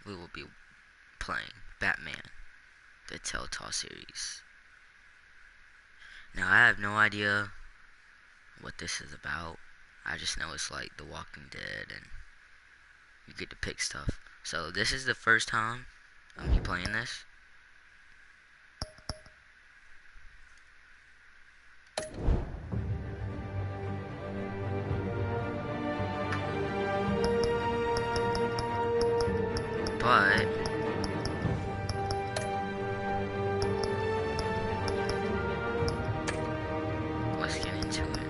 we will be playing Batman, the Telltale series. Now, I have no idea what this is about. I just know it's like The Walking Dead and you get to pick stuff. So, this is the first time of me playing this. But let's get into it.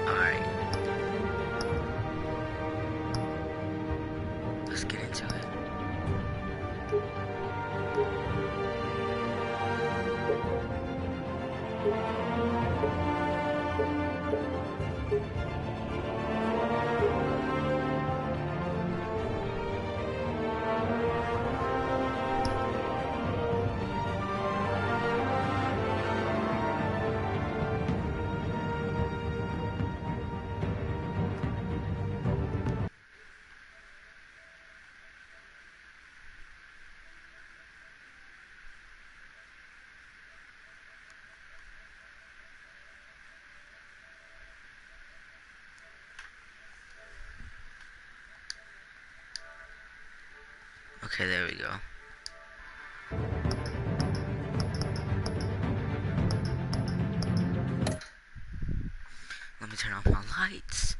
Alright, let's get into it. Okay, there we go. Let me turn off my lights.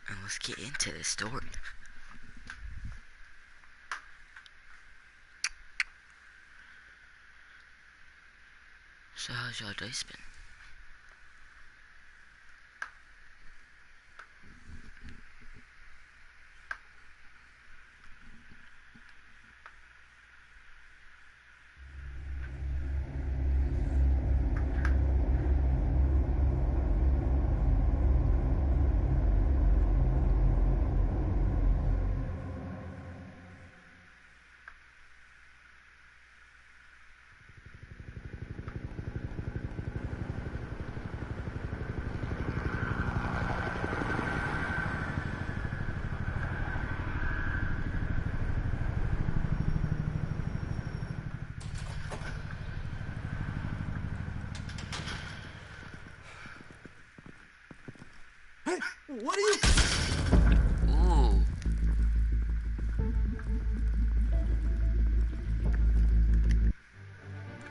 And let's get into the story. So how's y'all day been? What are you? Ooh.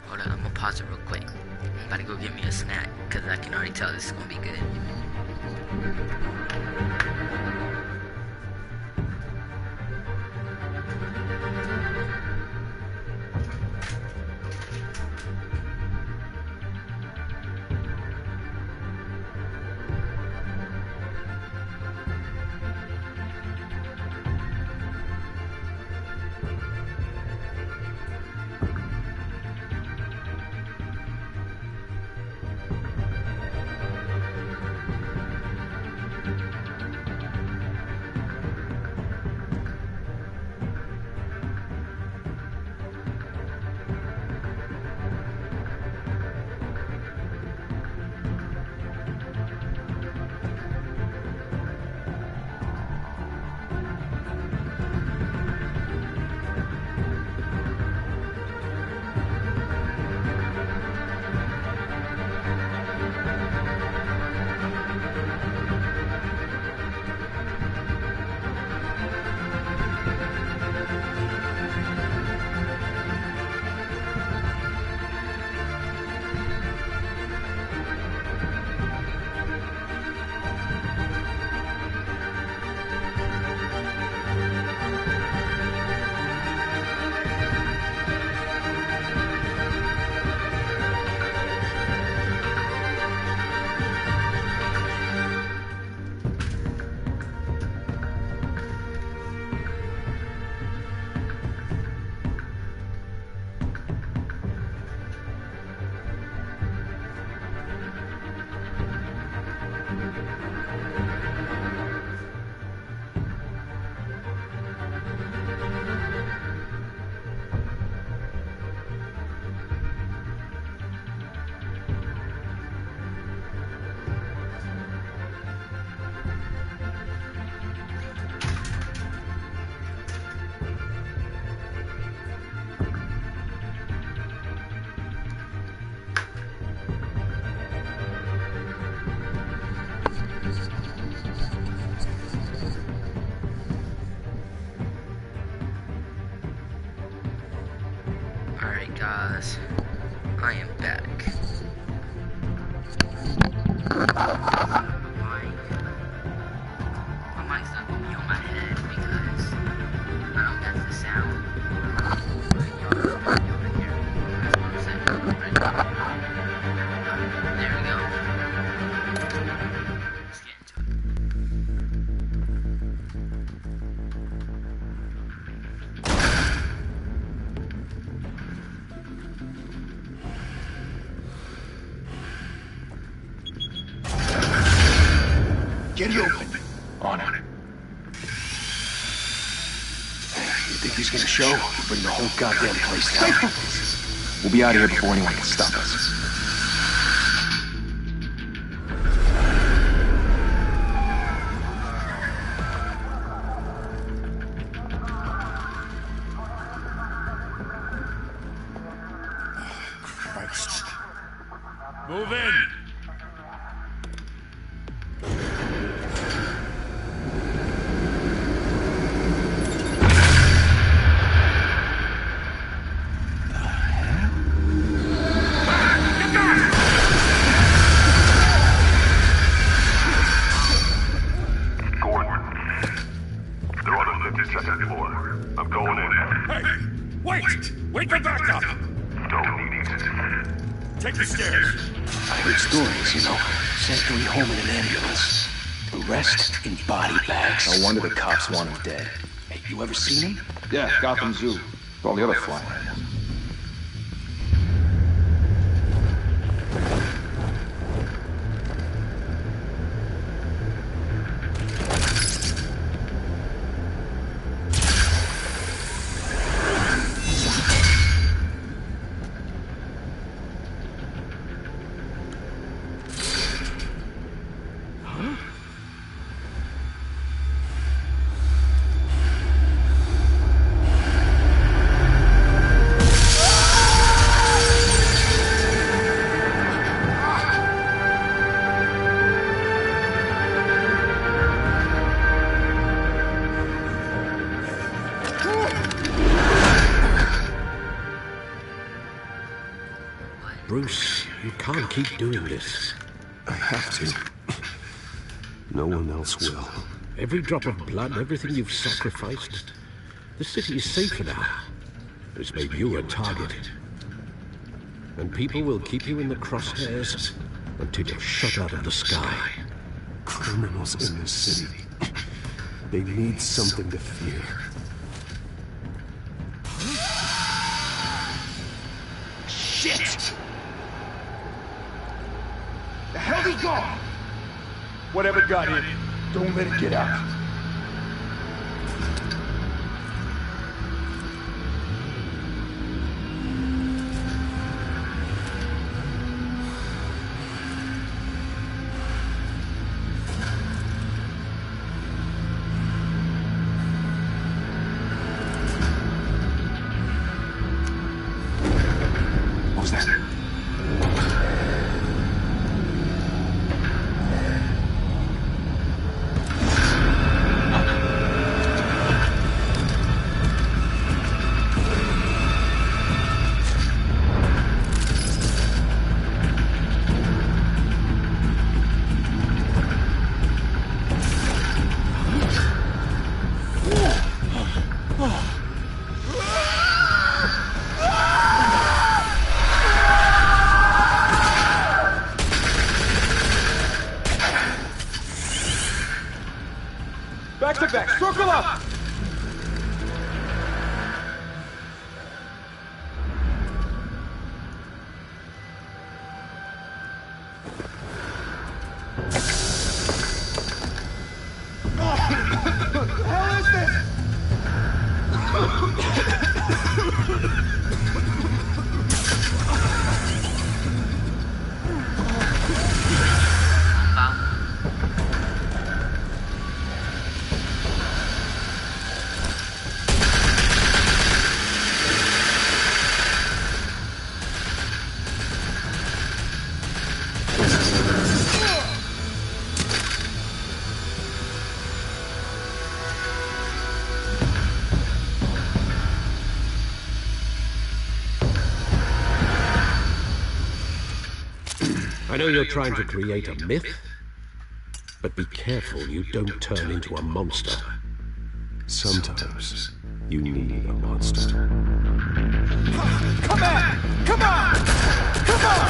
Hold on, I'm gonna pause it real quick. I'm about to go get me a snack, because I can already tell this is gonna be good. Alright guys, I am back. My mic's not gonna be on my head because I don't get the sound. But y'all can hear me. That's what I'm saying. There we go. Let's get into it. Get it open. On it. You think he's gonna show? Bring the whole goddamn place down. We'll be out of here before anyone can stop us. Christ. Move in! Wait for backup! don't need it. Take the stairs. I heard stories, you know. Sent Three home in an ambulance. The rest in body bags. No wonder the cops want him dead. Hey, you ever seen him? Yeah, Gotham Zoo. With all the other flyers. Bruce, you can't keep doing this. I have to. No one else will. Every drop of blood, everything you've sacrificed. The city is safer now. It's made you a target. And people will keep you in the crosshairs until you're shot out of the sky. Criminals in this city. They need something to fear. Shit! The hell he gone? Whatever got in, don't let it get out. What was that? Back to back, circle up! I know you're trying to create a myth, but be careful you don't turn into a monster. Sometimes you need a monster. Come on! Come on! Come on!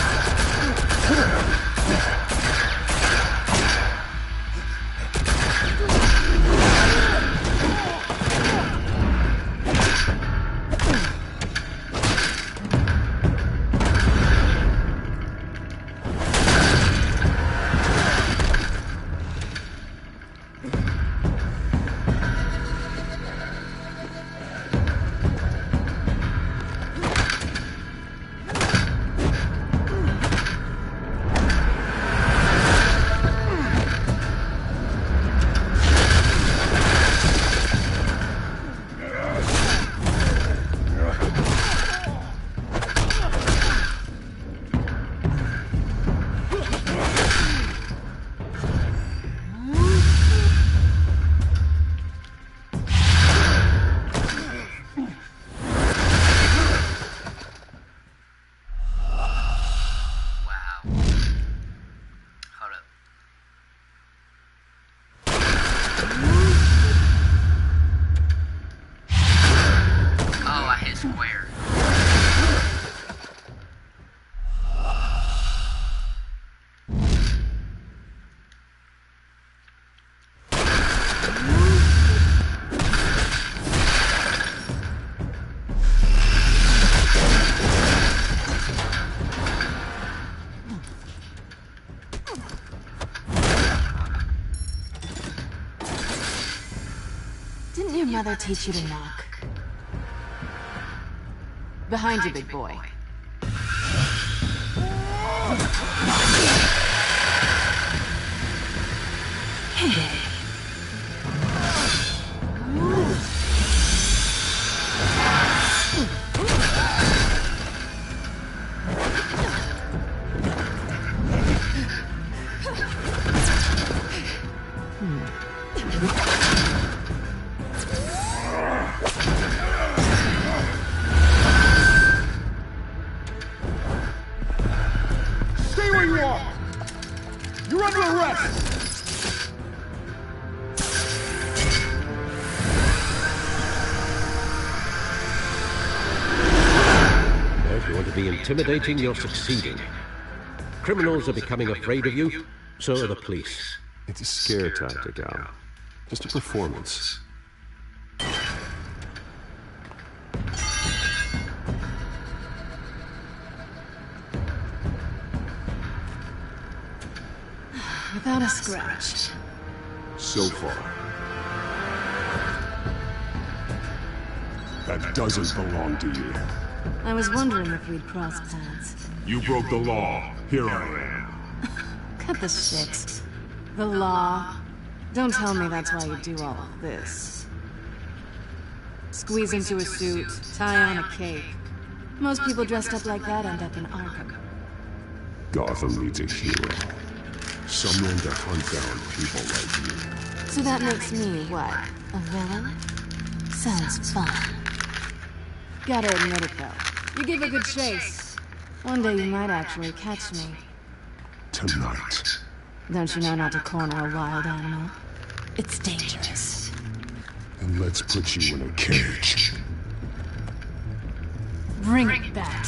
mother teach you to knock? Behind you, big boy. Hey. Stay where you are! You're under arrest! If you want to be intimidating, you're succeeding. Criminals are becoming afraid of you, so are the police. It's a scare tactic, Al. Just a performance. Without a scratch. So far. That doesn't belong to you. I was wondering if we'd cross paths. You broke the law. Here I am. Cut the shit. The law. Don't tell me that's why you do all of this. Squeeze into a suit, tie on a cape. Most people dressed up like that end up in Arkham. Gotham needs a hero. Someone to hunt down people like you. So that makes me, what, a villain? Sounds fun. Gotta admit it, though. You give a good chase. One day you might actually catch me. Tonight. Don't you know not to corner a wild animal? It's dangerous. And let's put you in a cage. Bring it back.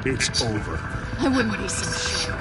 It's over. I wouldn't be so sure.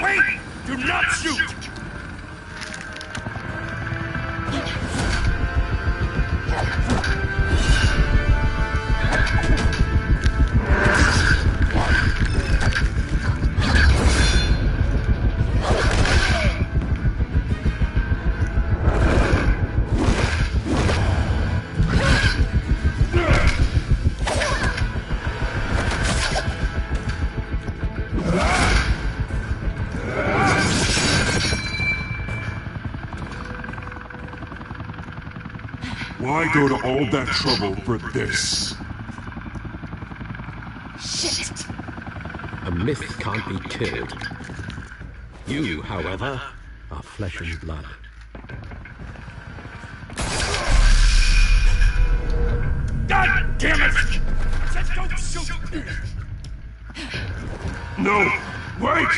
Wait! Do not shoot! Why go to all that trouble for this? Shit! A myth can't be killed. You, however, are flesh and blood. God damn it! Just don't shoot! No! Wait!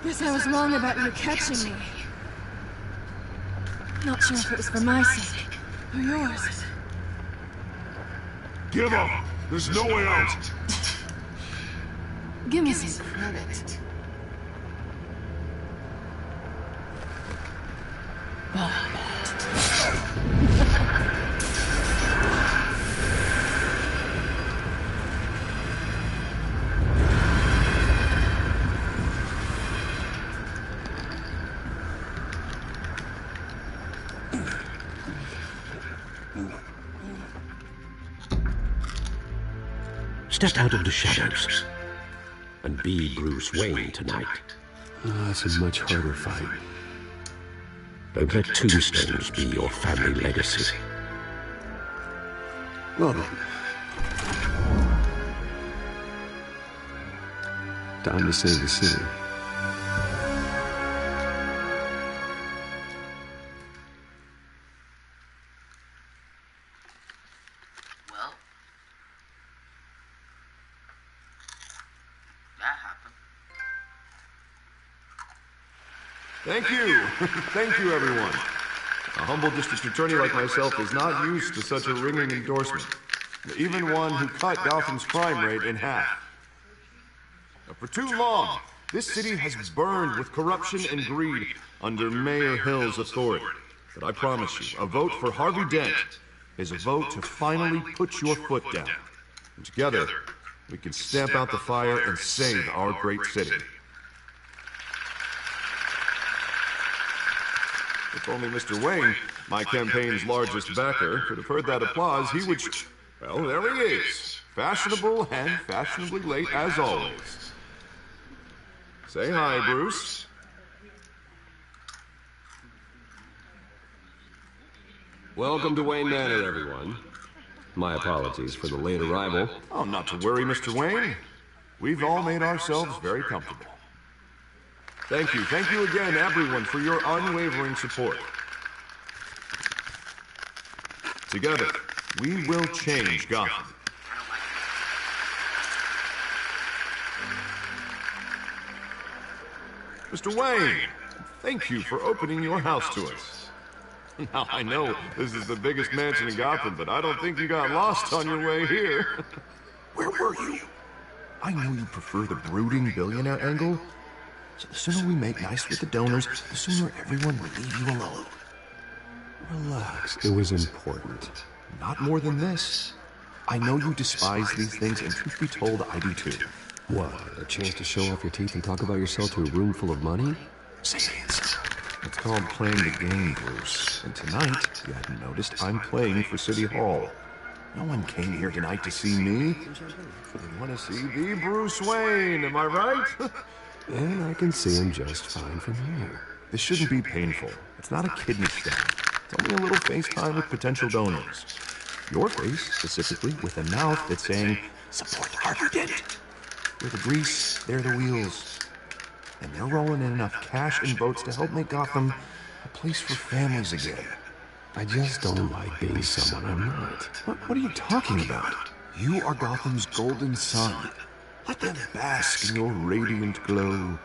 Guess I was wrong about you catching me. Not sure if it was for my sake or yours. Give up! There's no way out! Give me some credit. Step out of the shadows and be Bruce Wayne tonight. That's a much harder fight. Don't let tombstones be your family legacy. Well then. Time to save the city. Well, that happened. Thank you. Thank you, everyone. A humble district attorney like myself is not used to such a ringing endorsement. Even one who cut Gotham's crime rate in half. Now, for too long, this city has burned with corruption and greed under Mayor Hill's authority. But I promise you, a vote for Harvey Dent is a vote to finally put your foot down. And together, we can stamp out the fire and save our great city. If only Mr. Wayne, my campaign's largest backer, could have heard that applause, he would... Well, there he is. Fashionable and fashionably late as always. Say hi, Bruce. Welcome to Wayne Manor, everyone. My apologies for the late arrival. Oh, not to worry, Mr. Wayne. We've all made ourselves very comfortable. Thank you again, everyone, for your unwavering support. Together, we will change Gotham. Mr. Wayne, thank you for opening your house to us. Now, I know this is the biggest mansion in Gotham, but I don't think you got lost on your way here. Where were you? I know you prefer the brooding billionaire angle, so the sooner we make nice with the donors, the sooner everyone will leave you alone. Relax, it was important. Not more than this. I know you despise these things, and truth be told, I do too. What, a chance to show off your teeth and talk about yourself to a room full of money? Say it. It's called playing the game, Bruce. And tonight, if you hadn't noticed, I'm playing for City Hall. No one came here tonight to see me. They want to see the Bruce Wayne, am I right? And I can see him just fine from here. This shouldn't be painful. It's not a kidney stone. It's only a little FaceTime with potential donors. Your face, specifically, with a mouth that's saying, support Harvey Dent. We're the grease, they're the wheels. And they're rolling in enough cash and votes to help make Gotham a place for families again. I just don't like being someone I'm not. What are you talking about? You are Gotham's golden sun. Let them bask in your radiant glow.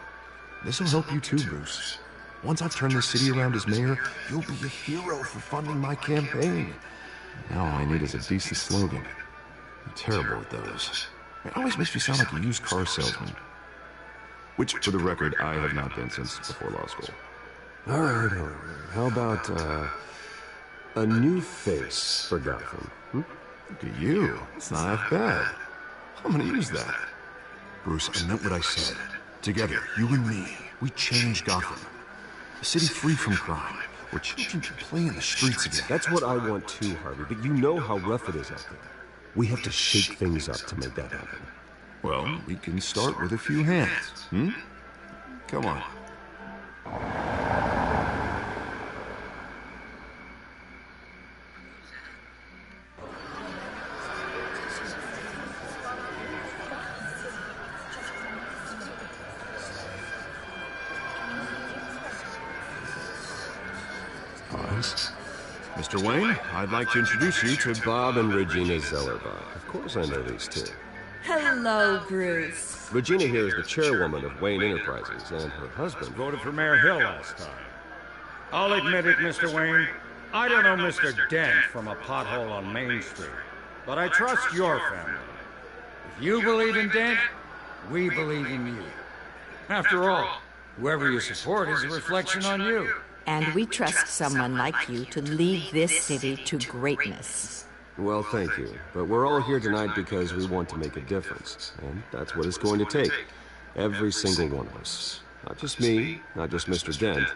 This'll help you too, Bruce. Once I've turned this city around as mayor, you'll be a hero for funding my campaign. Now all I need is a decent slogan. I'm terrible at those. It always makes me sound like a used car salesman. Which, for the record, I have not been since before law school. All right. How about, a new face for Gotham? Look at you. It's not half bad. I'm gonna use that. Bruce, I meant what I said. Together, you and me, we change Gotham. A city free from crime, where children can play in the streets again. That's what I want too, Harvey, but you know how rough it is out there. We have to shake things up to make that happen. Well, we can start with a few hands, Come on. Mr. Wayne, I'd like to introduce you to Bob and Regina Zellerbach. Of course I know these two. Hello, Bruce. Regina here is the chairwoman of Wayne Enterprises, and her husband Voted for Mayor Hill last time. I'll admit it, Mr. Wayne. I don't know Mr. Dent from a pothole on Main Street, but I trust your family. If you believe in Dent, we believe in you. After all, whoever you support is a reflection on you. And we trust someone like you to lead this city to greatness. Well, thank you. But we're all here tonight because we want to make a difference. And that's what it's going to take. Every single one of us. Not just me, not just Mr. Dent.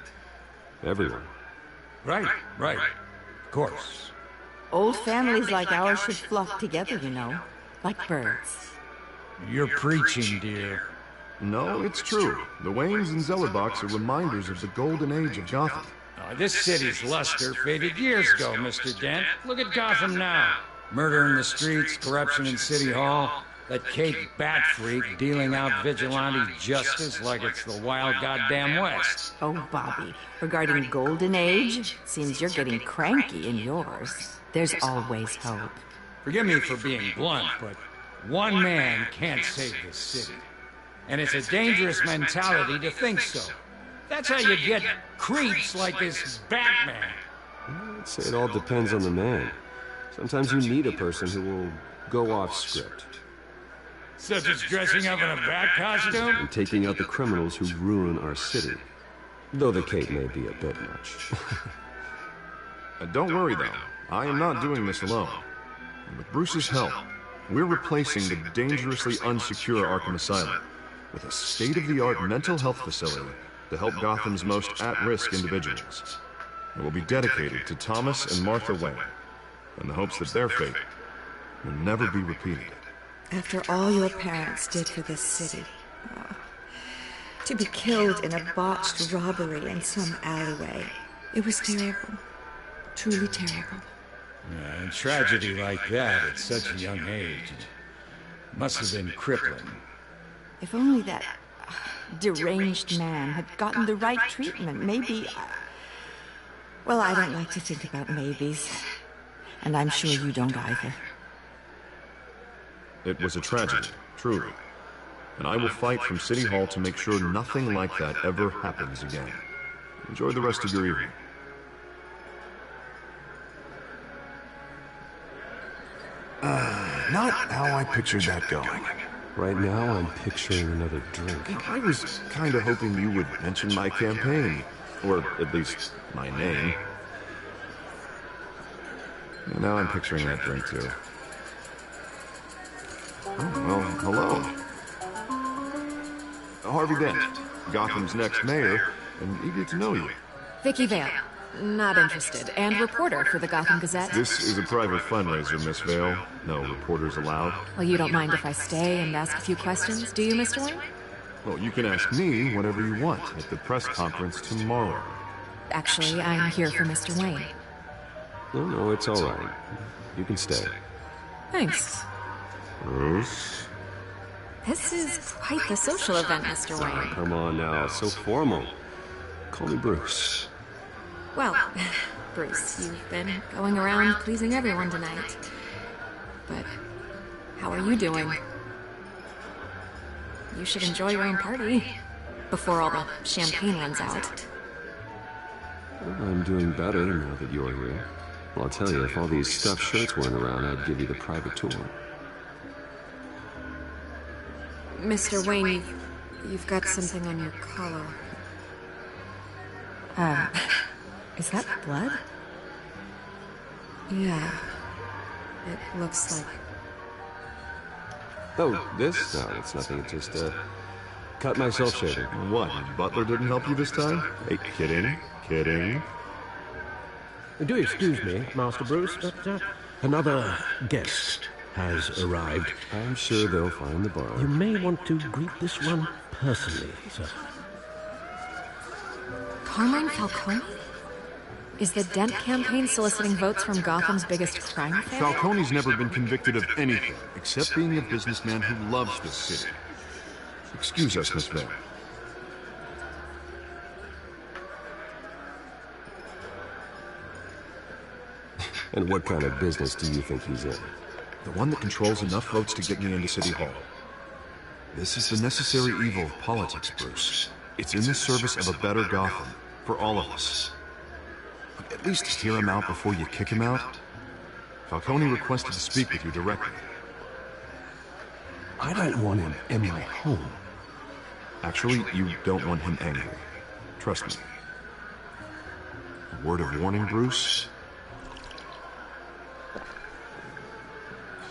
Everyone. Right. Of course. Old families like ours should flock together, you know. Like birds. You're preaching, dear. No, it's true. The Waynes and Zellerbachs are reminders of the golden age of Gotham. This city's luster faded years ago, Mr. Dent. Look at Gotham now. Murder in the streets, corruption in City Hall, that Kate Batfreak dealing out vigilante justice like it's the wild goddamn West. Oh, Bobby, regarding Golden Age, seems you're getting cranky in yours. There's always hope. Forgive me for being blunt, but one man can't save this city. And it's a dangerous mentality to think so. That's how you get creeps like this Batman. I'd say it all depends on the man. Sometimes you need a person who will go off script. Such as dressing up in a bat costume? And taking out the criminals who ruin our city. Though the cape may be a bit much. Don't worry, though. I am not doing this alone. And with Bruce's help, we're replacing the dangerously unsecure Arkham Asylum with a state-of-the-art mental health facility to help Gotham's most at-risk individuals. It will be dedicated to Thomas and Martha Wayne, in the hopes that their fate will never be repeated. After all your parents did for this city, to be killed in a botched robbery in some alleyway, it was terrible. Truly terrible. Yeah, and tragedy like that at such a young age must have been crippling. If only that deranged man had gotten the right treatment, maybe... Well, I don't like to think about maybes. And I'm sure you don't either. It was a tragedy, truly. And I will fight from City Hall to make sure nothing like that ever happens again. Enjoy the rest of your evening. Not how I pictured that going. Right now, I'm picturing another drink. I was kind of hoping you would mention my campaign. Or at least, my name. And now I'm picturing that drink, too. Oh, well, hello. Harvey Dent, Gotham's next mayor, and eager to know you. Vicky Vale. Not interested. And reporter for the Gotham Gazette. This is a private fundraiser, Miss Vale. No reporters allowed. Well, you don't mind if I stay and ask a few questions, do you, Mr. Wayne? Well, you can ask me whatever you want at the press conference tomorrow. Actually, I'm here for Mr. Wayne. No, it's all right. You can stay. Thanks. Bruce? This is quite the social event, Mr. Wayne. Come on now, so formal. Call me Bruce. Well, Bruce, you've been going around pleasing everyone tonight. But how are you doing? You should enjoy your own party before all the champagne runs out. Well, I'm doing better now that you're here. Well, I'll tell you, if all these stuffed shirts weren't around, I'd give you the private tour. Mr. Wayne, you've got something on your collar. Is that blood? Yeah. It looks like... Oh, this? No, it's nothing. It just, cut myself shaving. What, Butler didn't help you this time? Hey, kidding? Kidding? Do excuse me, Master Bruce, but, another guest has arrived. I'm sure they'll find the bar. You may want to greet this one personally, sir. Carmine Falcone? Is the Dent campaign soliciting votes from Gotham's biggest crime affair? Falcone's never been convicted of anything, except being a businessman who loves this city. Excuse us, Miss Vale. And what kind of business do you think he's in? The one that controls enough votes to get me into City Hall. This is the necessary evil of politics, Bruce. It's in the service of a better Gotham, for all of us. Look, at least hear him out before you kick him out. Falcone requested to speak with you directly. I don't want him in my home. Actually, you don't want him angry. Trust me. A word of warning, Bruce.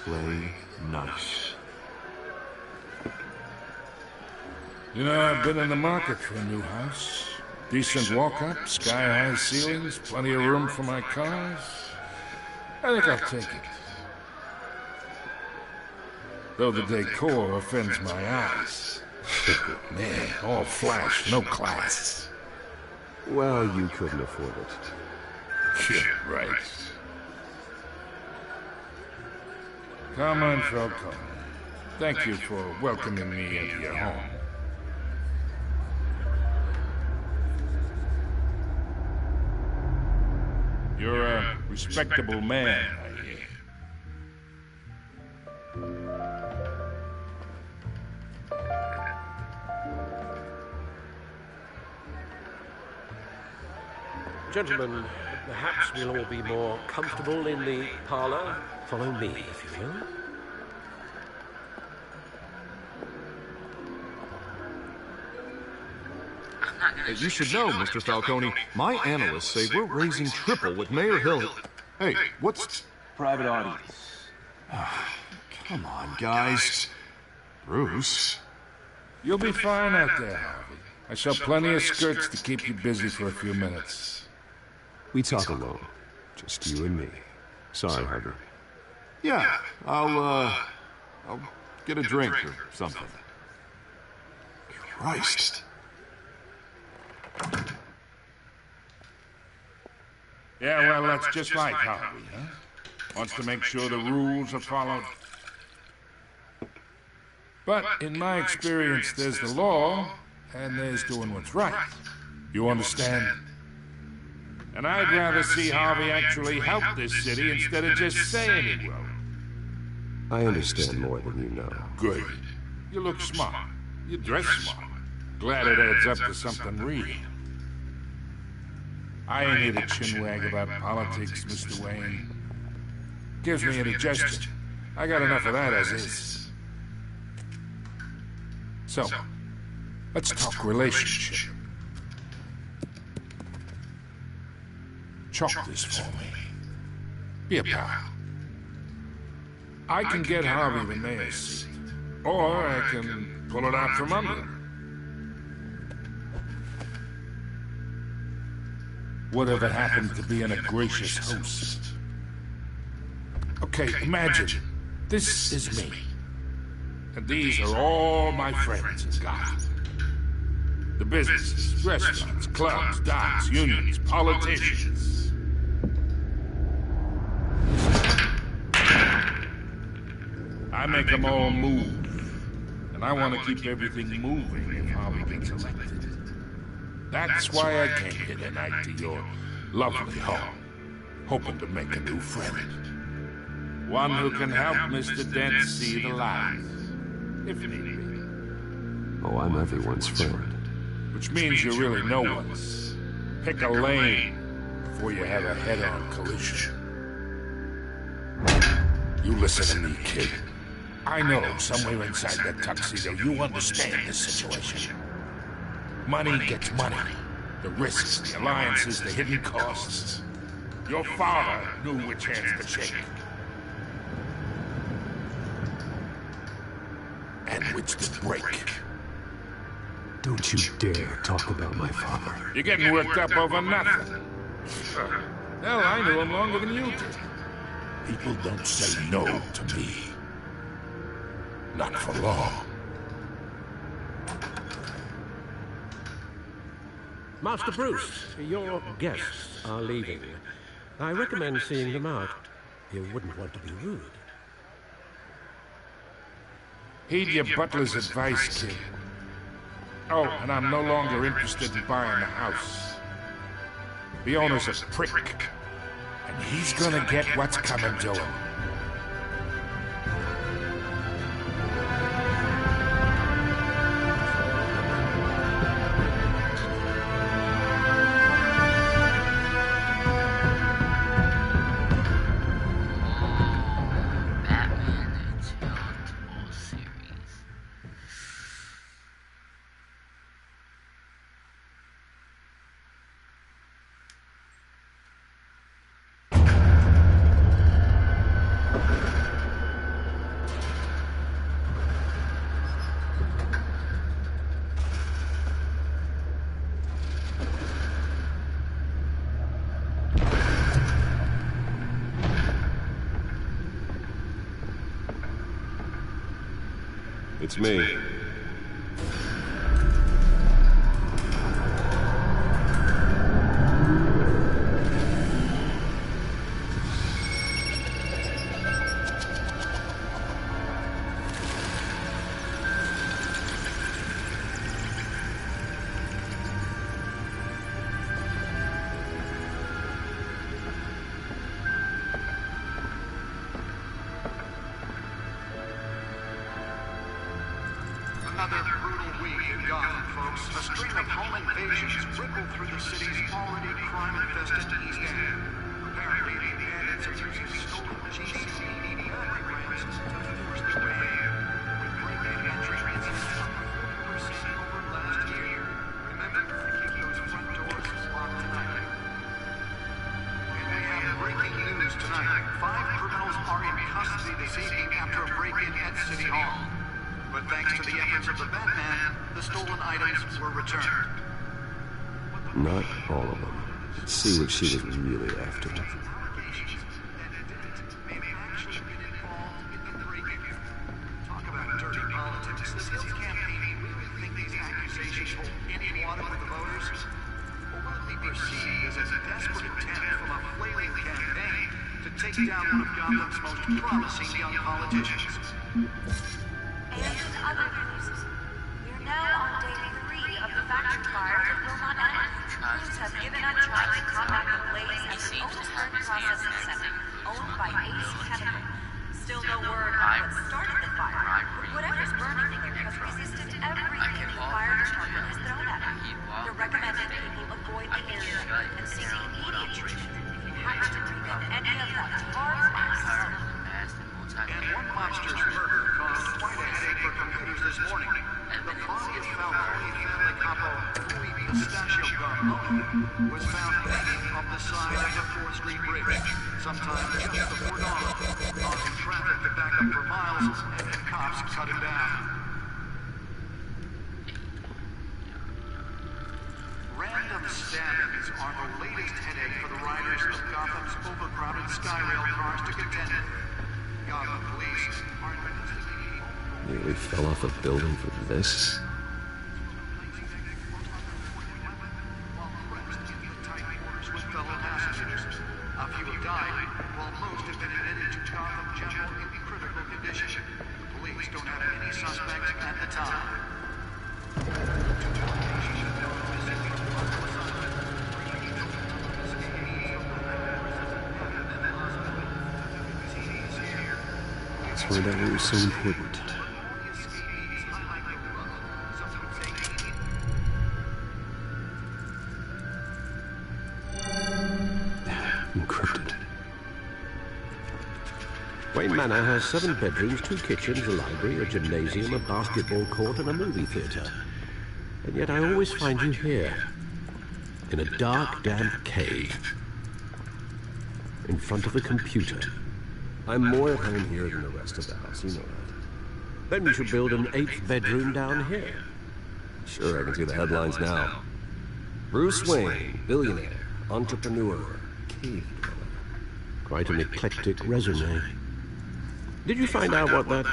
Play nice. You know, I've been in the market for a new house. Decent walk-up, sky-high ceilings, plenty of room for my cars. I think I'll take it. Though the decor offends my eyes. Man, all flash, no class. Well, you couldn't afford it. Yeah, right. Come on, Falcone. Thank you for welcoming me into your home. You're a respectable man, I hear. Gentlemen, perhaps we'll all be more comfortable in the parlor. Follow me, if you will. You should know, Mr. Falcone, my analysts say we're raising triple with Mayor Hill. Hey, what's... Private audience. Come on, guys. Bruce. You'll be fine out there, Harvey. I sell plenty of skirts to keep you busy for a few minutes. We talk alone. Just you and me. Sorry, Harvey. Yeah, I'll get a drink or something. Christ. Yeah, well, that's just like Harvey, huh? Wants to make sure the rules are followed. But in my experience, there's the law, and there's doing what's right. You understand? And I'd rather see Harvey actually help this city instead of just saying he will. I understand more than you know. Good. You look smart. You dress smart. Glad it adds up to something real. I ain't here to chinwag about politics, Mr. Wayne. Gives me indigestion. I got enough of that as is. So, let's talk relationship. Chalk this for me. Be a pal. I can get Harvey the mayor's seat, or I can pull it out from under him. Whatever happened to being a gracious host? Okay, imagine, this is me. And these are all my friends in Gotham. The businesses, restaurants, clubs, docks, unions, politicians. I make them all move. And I want to keep everything moving if Harvey gets elected. That's why I came here tonight to your lovely home, hoping to make a new friend. One who can help Mr. Dent see the light, if need be. Oh, I'm everyone's friend. Which means you're really no one's. Pick a lane before you have a head-on collision. You listen to me, kid. I know somewhere inside that tuxedo you understand this situation. Money gets money. The risks, the alliances, the hidden costs. Your father knew which hands to shake. And which to break. Don't you dare talk about my father. You're getting worked up over nothing. Hell, I knew him longer than you did. People don't say no to me. Not for long. Master Bruce, your guests are leaving. I recommend seeing them out. You wouldn't want to be rude. Heed your butler's advice, kid. Oh, and I'm no longer interested in buying the house. The owner's a prick, and he's gonna get what's coming to him. It's me. Another brutal week in Gotham, folks. A string of home invasions rippled through the city's already crime-infested East End. Apparently, the bandits are using stolen GCPD battery rams to force their way in, with break-in entry rates up 40% over last year. Remember to keep those front doors locked tonight. And we have breaking news tonight. 5 criminals are in custody this evening after a break-in at City Hall. But thanks to the efforts of the Batman, the stolen items were returned. Not all of them. Let's see what she was really after. Talk about dirty politics. Does Hill's campaign really think these accusations hold any water with the voters? Or will it be perceived as a desperate attempt from a flailing campaign to take down one of Gotham's most promising young politicians? And other news. We're now on day 3 of the factory fire that will not end. Crews have given up trying to combat the blaze at the Otisburg Processing Center, owned by Ace Chemical. Still no word on what started the fire, but whatever's burning there has resisted everything the fire department has thrown at it. They're recommending people avoid the area and seek immediate treatment if you happen to breathe in any of that tar smoke. And one monster's murder caused quite a headache for computers this morning. The body of Falcone family capo Louis Pistachio Garmoni was found hanging off the side of the 4th Street Bridge, sometime just before dawn, causing traffic to back up for miles, and then cops cut him down. Random stabbings are the latest headache for the riders of Gotham's overcrowded Skyrail cars to contend with. Gotham police are investigating. Nearly fell off a building for this? While pressed in the tight quarters with fellow passengers. A few have died, while most have been admitted to Gotham General in critical condition. The police don't have any suspects at the time. Turned out it was so important. Encrypted. Wayne Manor has 7 bedrooms, 2 kitchens, a library, a gymnasium, a basketball court, and a movie theater. And yet I always find you here, in a dark, damp cave, in front of a computer. I'm more at home here than the rest of the house, you know that. Then we should build an 8th bedroom down here. Sure, I can see the headlines now. Bruce Wayne, billionaire, entrepreneur, cave dweller. Quite an eclectic resume. Did you find out what that,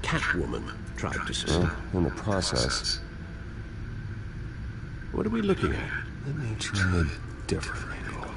Catwoman tried to say? In the process. What are we looking at? Let me try a different angle.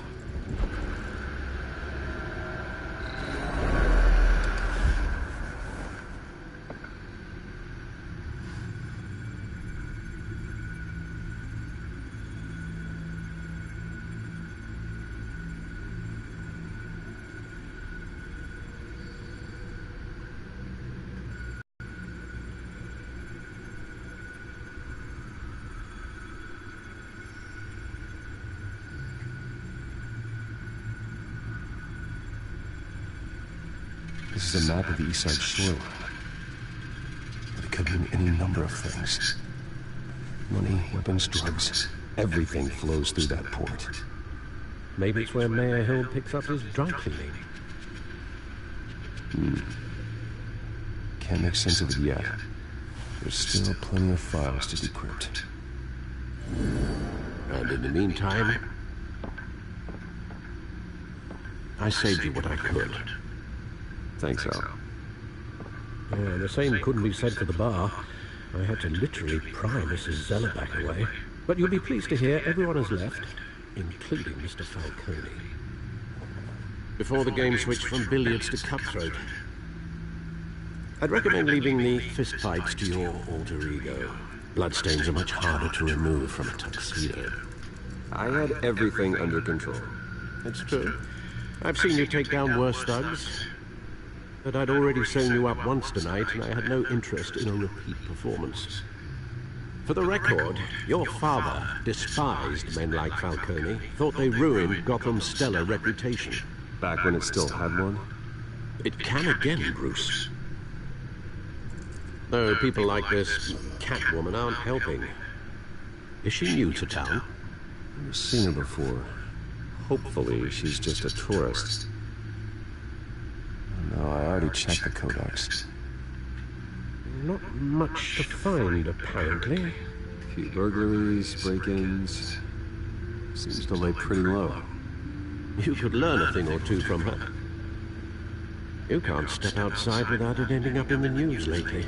This is a map of the East Side shoreline. It could mean any number of things. Money, weapons, drugs. Everything flows through that port. Maybe it's where Mayor Hill picks up his dry cleaning. Can't make sense of it yet. There's still plenty of files to decrypt. And in the meantime, I saved you what I could. Thanks, Al. Yeah, the same couldn't be said for the bar. I had to literally pry Mrs. Zellerback away. But you'll be pleased to hear everyone has left, including Mr. Falcone. Before the game switched from billiards to cutthroat, I'd recommend leaving the fistfights to your alter ego. Bloodstains are much harder to remove from a tuxedo. I had everything under control. It's true. I've seen you take down worse thugs. But I'd already sewn you up once tonight, and I had no interest in a repeat performance. For the record, your father despised men like Falcone, thought they ruined Gotham's stellar reputation. Back when it still had one? It can again, Bruce. Though people like this Catwoman aren't helping. Is she new to town? I've seen her before. Hopefully, she's just a tourist. No, I already checked the codex. Not much to find, apparently. A few burglaries, break-ins. Seems to lay pretty low. You could learn a thing or two from her. You can't step outside without it ending up in the news lately.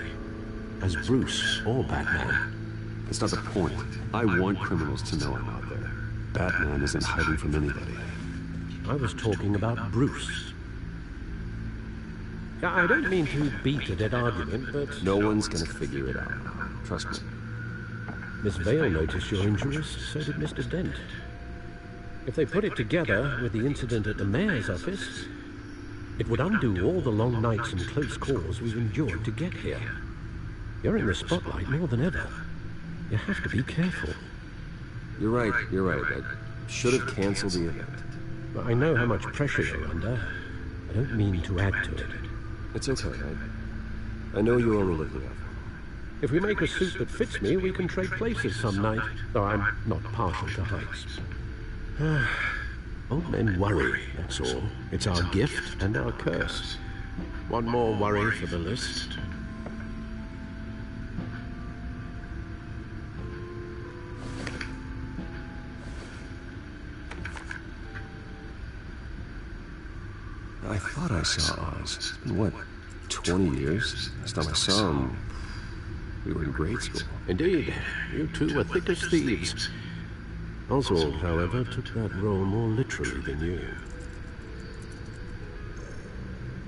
As Bruce or Batman. That's not the point. I want criminals to know I'm out there. Batman isn't hiding from anybody. I was talking about Bruce. I don't mean to beat a dead argument, but... No one's gonna figure it out. Trust me. Miss Vale noticed your injuries, so did Mr. Dent. If they put it together with the incident at the mayor's office, it would undo all the long nights and close calls we've endured to get here. You're in the spotlight more than ever. You have to be careful. You're right. I should have canceled the event. But I know how much pressure you're under. I don't mean to add to it. It's okay. I know you're all over. If we make a suit that fits me, we can trade places some night. Though I'm not partial to heights. Old men worry, that's all. It's our gift and our curse. One more worry for the list. I thought I saw Oz. It's been, what, 20 years? Last time I saw him, we were in grade school. Indeed. You two were thick as thieves. Oswald, however, took that role more literally than you.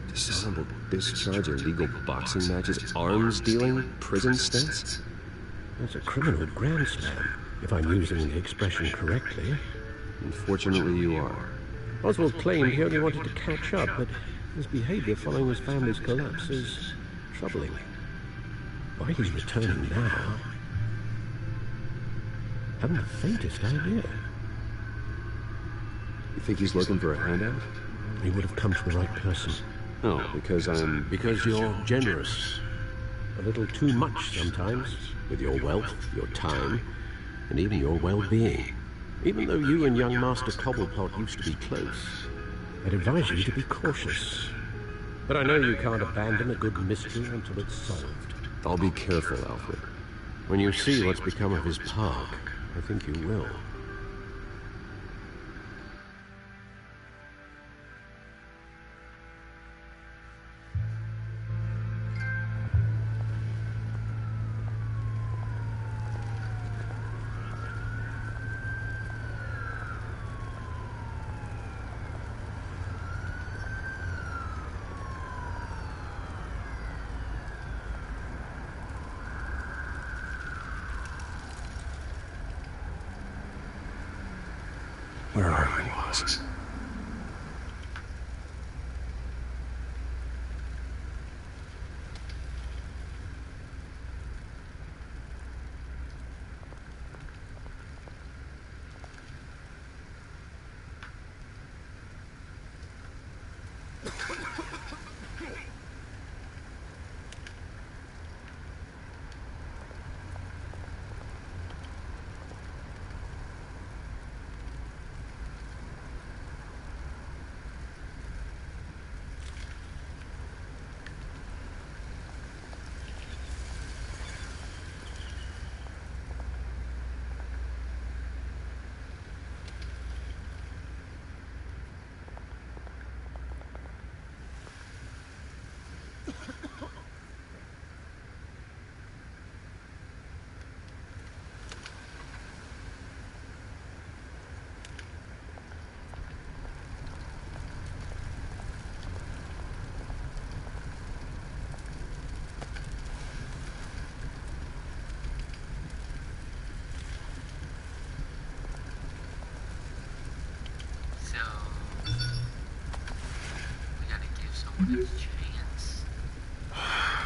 Dishonorable discharge, illegal boxing matches, arms dealing, prison stints? That's a criminal grand slam, if I'm using the expression correctly. Unfortunately, you are. Oswald claimed he only wanted to catch up, but his behavior following his family's collapse is troubling. Why he's returning now, I haven't the faintest idea. You think he's looking for a handout? He would have come to the right person. No, because Because you're generous. A little too much sometimes, with your wealth, your time, and even your well-being. Even though you and young Master Cobblepot used to be close, I'd advise you to be cautious. But I know you can't abandon a good mystery until it's solved. I'll be careful, Alfred. When you see what's become of his park, I think you will. Where are you, Oz?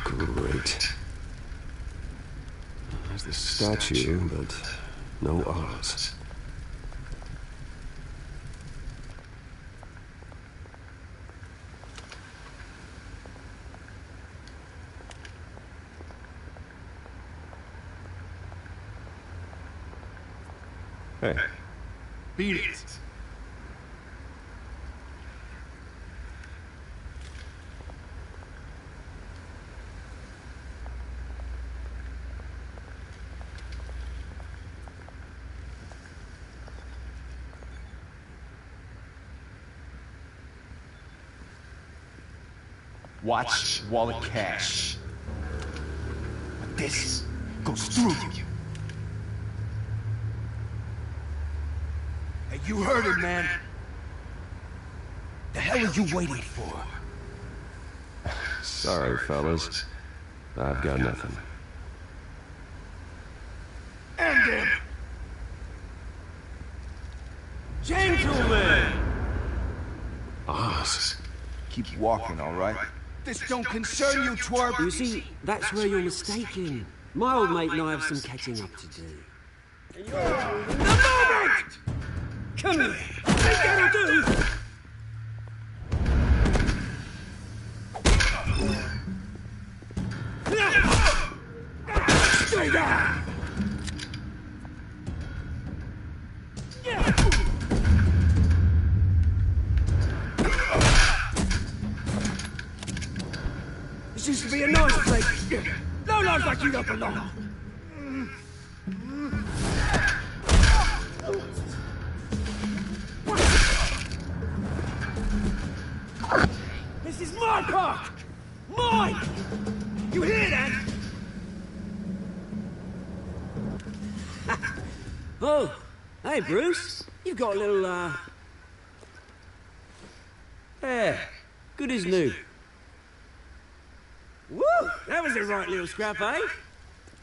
Great. There's the statue, but no Oz. Hey. Beat it. Watch wallet cash. But this goes through you. Hey, you heard it, man. The hell are you waiting for? Sorry, fellas. I've got nothing. End him! Gentlemen! Oz. Keep walking, all right? This don't concern you, twerp! You see, that's where you're mistaken. My old mate and I have some catching up to do. And you're the moment! Come here! Think that'll do! Stay down! This used to be a nice place. No lives like you don't belong. This is my park! Mine! You hear that? Oh, hey Bruce. You've got a little, yeah, good as new. Woo! That was a right little scrap, eh?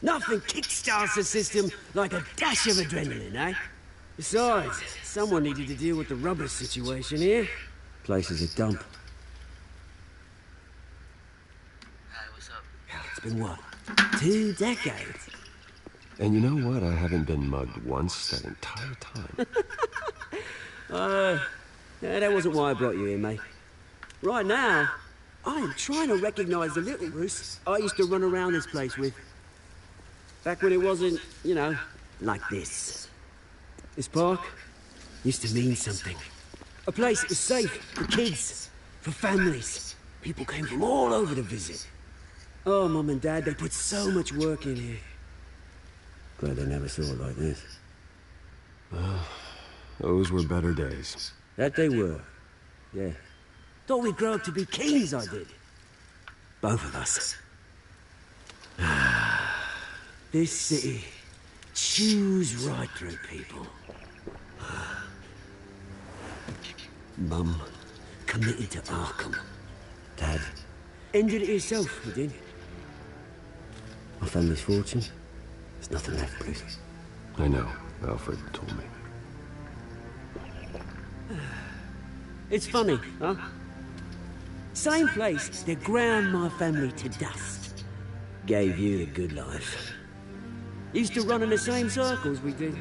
Nothing kickstarts the system like a dash of adrenaline, eh? Besides, someone needed to deal with the rubber situation here. Place is a dump. It's been what? 2 decades? And you know what? I haven't been mugged once that entire time. Yeah, that wasn't why I brought you here, mate. Right now, I am trying to recognize the little Bruce I used to run around this place with. Back when it wasn't, you know, like this. This park used to mean something. A place that was safe for kids, for families. People came from all over to visit. Oh, Mum and Dad, they put so much work in here. Glad they never saw it like this. Well, those were better days. That they were. Yeah. Thought we'd grow up to be kings, I did. Both of us. This city chews right through people. Mum committed to Arkham. Dad ended it yourself, you did. My family's fortune. There's nothing left, Bruce. I know. Alfred told me. It's funny, huh? Same place that ground my family to dust. Gave you the good life. Used to run in the same circles we did.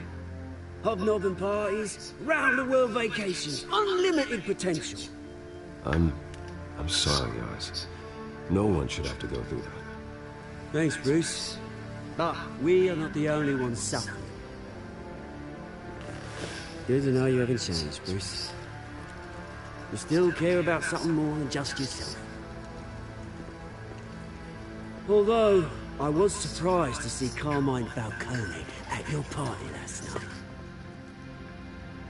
Hobnobbing parties, round-the-world vacations, unlimited potential. I'm sorry, guys. No one should have to go through that. Thanks, Bruce. But we are not the only ones suffering. Good to know you haven't changed, Bruce. You still care about something more than just yourself. Although, I was surprised to see Carmine Falcone at your party last night.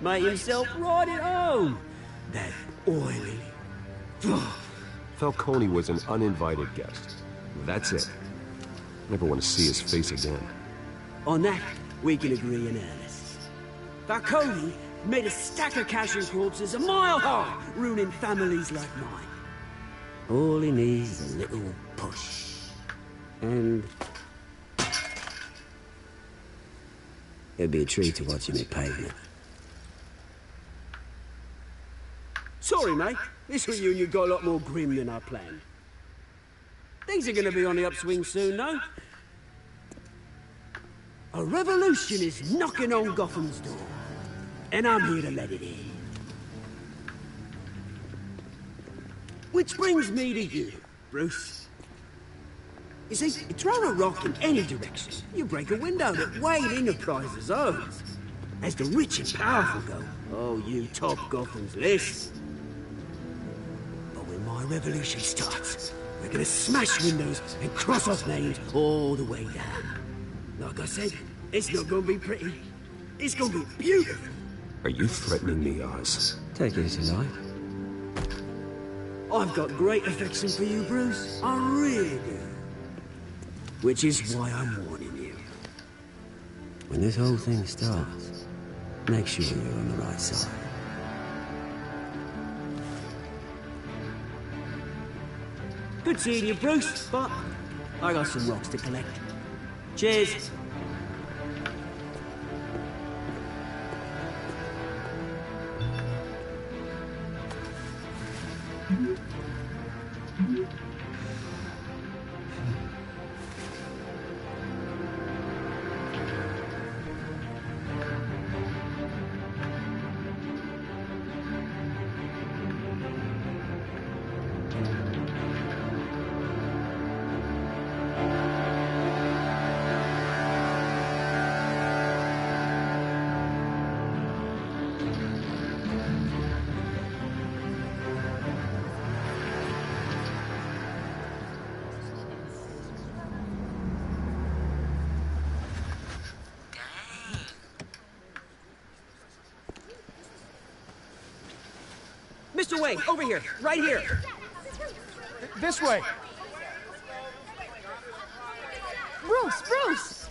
Made himself right at home. That oily... Falcone was an uninvited guest. That's it. Never want to see his face again. On that, we can agree in earnest. Falcone made a stack of cash and corpses a mile high, ruining families like mine. All he needs is a little push. And... it'd be a treat to watch him at pavement. Sorry, mate. This reunion got a lot more grim than I planned. Things are gonna be on the upswing soon, though. A revolution is knocking on Gotham's door. And I'm here to let it in. Which brings me to you, Bruce. You see, you throw a rock in any direction, you break a window that Wayne Enterprises owns. As the rich and powerful go, oh, you top Gotham's list. But when my revolution starts, we're gonna smash windows and cross off names all the way down. Like I said, it's not gonna be pretty. It's gonna be beautiful. Are you threatening me, Oz? Take it tonight. I've got great affection for you, Bruce. I really do. Which is why I'm warning you. When this whole thing starts, make sure you're on the right side. Good seeing you, Bruce, but I got some rocks to collect. Cheers. Mr. Wayne, over here, right here. This way. Bruce, Bruce!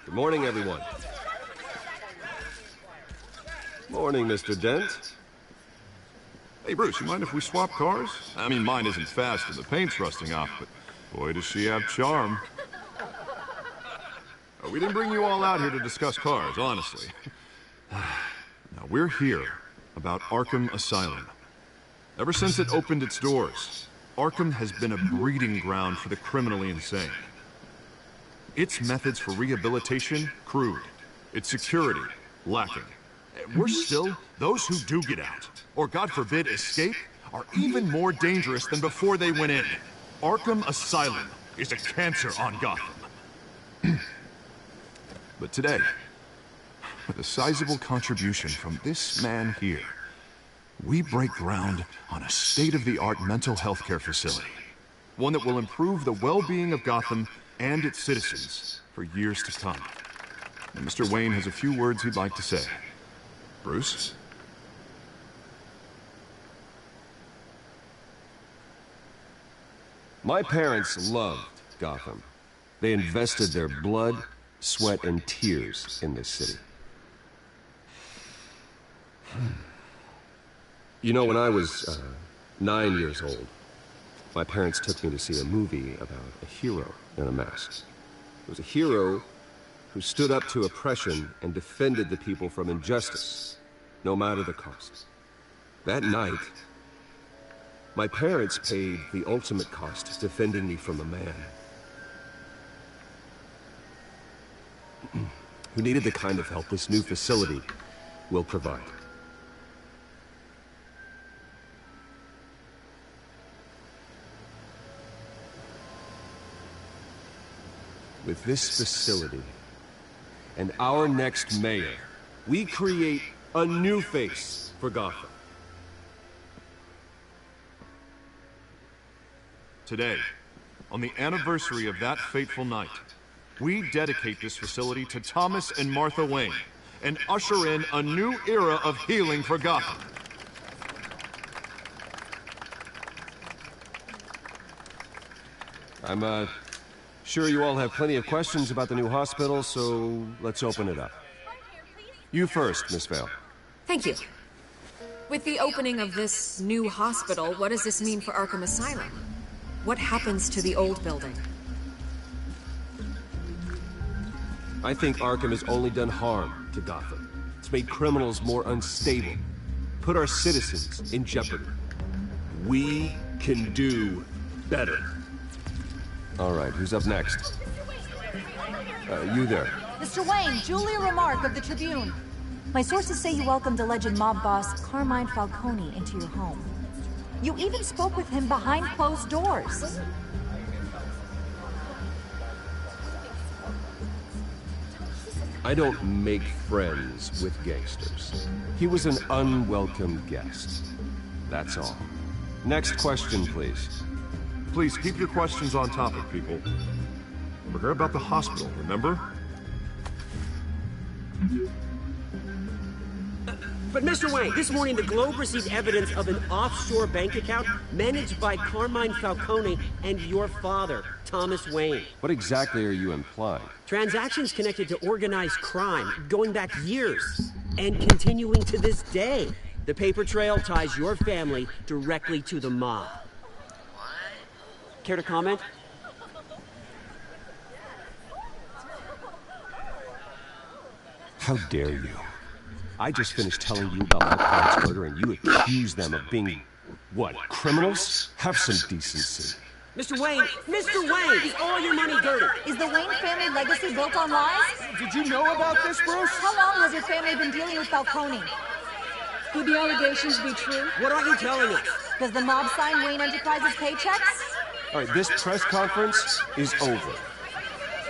Good morning, everyone. Morning, Mr. Dent. Hey, Bruce, you mind if we swap cars? I mean, mine isn't fast and the paint's rusting off, but boy, does she have charm. We didn't bring you all out here to discuss cars, honestly. Now, we're here about Arkham Asylum. Ever since it opened its doors, Arkham has been a breeding ground for the criminally insane. Its methods for rehabilitation, crude. Its security, lacking. Worse still, those who do get out, or God forbid escape, are even more dangerous than before they went in. Arkham Asylum is a cancer on Gotham. But today, with a sizable contribution from this man here, we break ground on a state-of-the-art mental health care facility. One that will improve the well-being of Gotham and its citizens for years to come. And Mr. Wayne has a few words he'd like to say. Bruce? My parents loved Gotham. They invested their blood, sweat, and tears in this city. You know, when I was 9 years old, my parents took me to see a movie about a hero in a mask. It was a hero who stood up to oppression and defended the people from injustice, no matter the cost. That night, my parents paid the ultimate cost defending me from a man who needed the kind of help this new facility will provide. With this facility and our next mayor, we create a new face for Gotham. Today, on the anniversary of that fateful night, we dedicate this facility to Thomas and Martha Wayne and usher in a new era of healing for Gotham. I'm sure you all have plenty of questions about the new hospital, so let's open it up. You first, Miss Vale. Thank you. With the opening of this new hospital, what does this mean for Arkham Asylum? What happens to the old building? I think Arkham has only done harm to Gotham. It's made criminals more unstable, put our citizens in jeopardy. We can do better. All right, who's up next? You there. Mr. Wayne, Julia Remark of the Tribune. My sources say you welcomed alleged mob boss Carmine Falcone into your home. You even spoke with him behind closed doors. I don't make friends with gangsters. He was an unwelcome guest. That's all. Next question, please. Please keep your questions on topic, people. We're here about the hospital, remember? But Mr. Wayne, this morning the Globe received evidence of an offshore bank account managed by Carmine Falcone and your father, Thomas Wayne. What exactly are you implying? Transactions connected to organized crime, going back years, and continuing to this day. The paper trail ties your family directly to the mob. Care to comment? How dare you? I just finished telling you about my parents' murder and you accuse them of being, what, criminals? Have some decency. Mr. Wayne! Mr. Wayne! Is all your money dirty? Is the Wayne family legacy built on lies? Did you know about this, Bruce? How long has your family been dealing with Falcone? Could the allegations be true? What aren't you telling us? Does the mob sign Wayne Enterprises paychecks? All right, this press conference is over.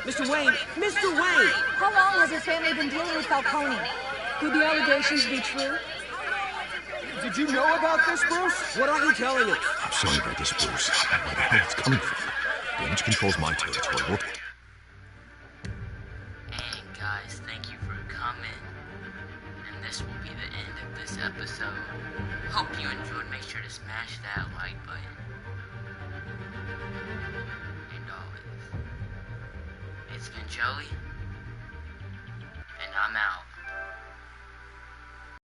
Mr. Wayne! Mr. Wayne! How long has your family been dealing with Falcone? Could the allegations be true? Did you know about this, Bruce? What aren't you telling us? I'm sorry about this, Bruce. I don't know where the hell it's coming from. Damage controls my territory. And guys, thank you for coming. And this will be the end of this episode. Hope you enjoyed. Make sure to smash that like button. And always, it's been Joey, and I'm out.